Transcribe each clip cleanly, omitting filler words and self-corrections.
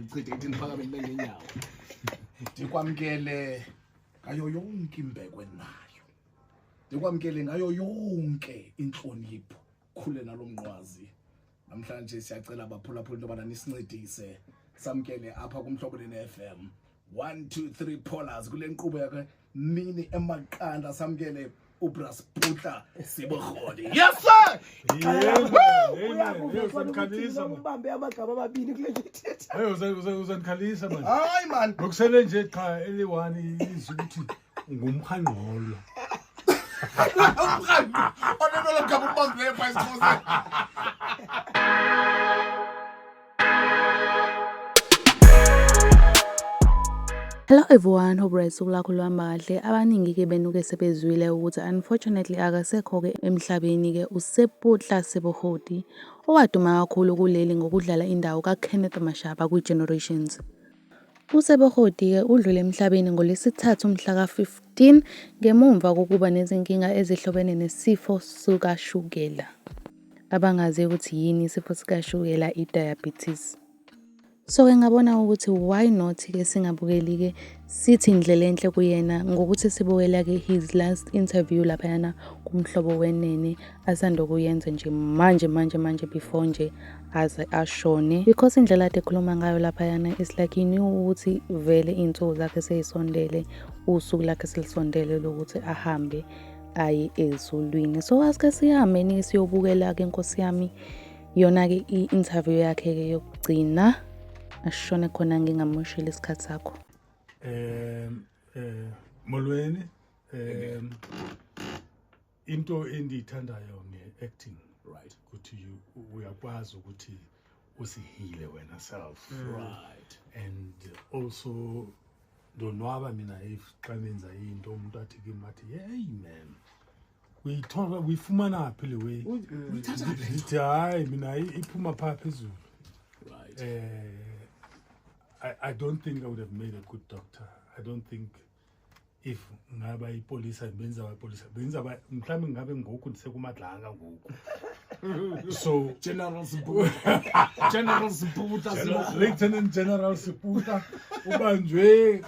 Ngichithe ithi ngiphakame ngenyawo. Ndikwamkele ngayo yonke imbeko enayo. Ndikwamkele ngayo yonke inhlonipho. Khule nalomnqwazi. Namhlanje siyacela abaphulaphuli into bana nisincedise. Samkele apha kuMhlobeleni FM. 1 2 3 Polars kule nkqubo yakhe mini emaqanda samkele uBras Putla Siboholi. Yes sir. Uyakukhalisa umbambe amagama amabili kule thetha. Uzandikhalisa manje. Hayi man. Ngokusele nje cha eli1 izwe ukuthi ngumhanqolo. Umkhanqo. Onenola ngaba umbambe lepha isikhosini. Hello everyone, hope usuku lakho luhamba kahle. Abaningi ke benuke sebezwile ukuthi unfortunately akasekho ke emhlabeni ke uSeputla Sebohodi owaduma kakhulu kuleli ngokudlala indawo kaKenneth Mashaba kwiGenerations. uSebohodi ke udlule emhlabeni ngolesithathu mhla ka-15 ngemumva kokuba nezinkinga ezihlobene nesifo sikashukela. Abangazi ukuthi yini isifo sikashukela i-diabetes. So ngabona ukuthi why not ke singabukeli ke sithi indlela enhle kuyena ngokuthi sibukela ke his last interview lapha yana kumhlobo wenene asanda kuyenza nje manje before nje aze ashone, because indlela ade khuluma ngayo lapha yana is like he knew ukuthi vele insuku zakhe seyisondele, usuku lakhe selisondele lokuthi ahambe aye ezulwini. So asike sihambe ni siyobukela ke Nkosi yami yona ke i-interview yakhe ke yokugcina. Ashone khona ngingamoshela isikhathi sakho. Molweni, into endiyithandayo nge-acting, Right. ukuthi uyakwazi ukuthi usihile wena self. Right. And also ndonwaba mina if xa nenza into umuntu athi kimi athi hey man uyifumana phi le way ndithi hayi mina iphuma phaa phezulu. Right. I don't think I would have made a good doctor. I don't think if ngaba ipolice benza abapolice benza mhlawumbe ngabe ngoku ndisekumadlanga ngoku. So General Siputla. General Siputla. Lieutenant General Siputla ubanjwe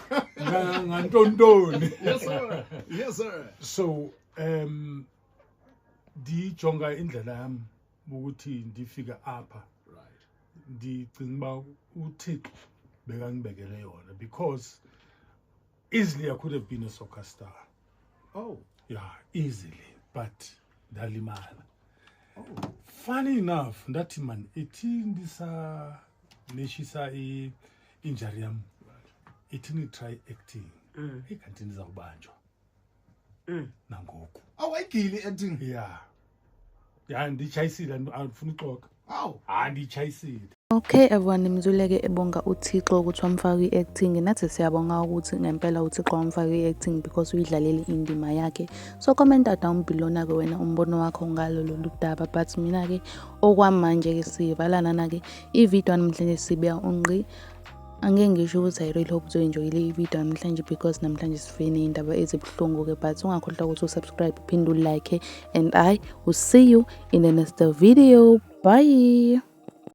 ngantontoni. Yes sir. Yes sir. So ndijonga indlela yami ukuthi ndifika apha. Right. Ndicinga uba uThixo bekangibekele yona, because easily I could have been a soccer star. Oh. Yeah, easily, but ndalimala. Oh. Funny enough, ndathi man ithi ndisa neshisa injury yami. Ithi ni try acting. Ikanti ndizawubanjwa. Nangoku. Awayigili acting. Yeah. Yeah, ndichayisile andifuna uxoxa. Aw. Ndichayisile. Okay everyone, nimzuleke ebonga uThixo ukuthi wamfaka i-acting. Nathi siyabonga ukuthi ngempela uThixo wamfaka i-acting because uyidlalele indima yakhe. So comment down below na ke wena umbono wakho ngalo lolu daba, but mina ke okwamanje ke sivalana na ke i-video namhlanje sibuya unqi. Angeke ngisho ukuthi I really hope uzoenjoyile i-video namhlanje because namhlanje sifine indaba ezibuhlungu ke, but ungakhohlwa ukuthi usubscribe uphinde ulike, and I will see you in the next video. Bye.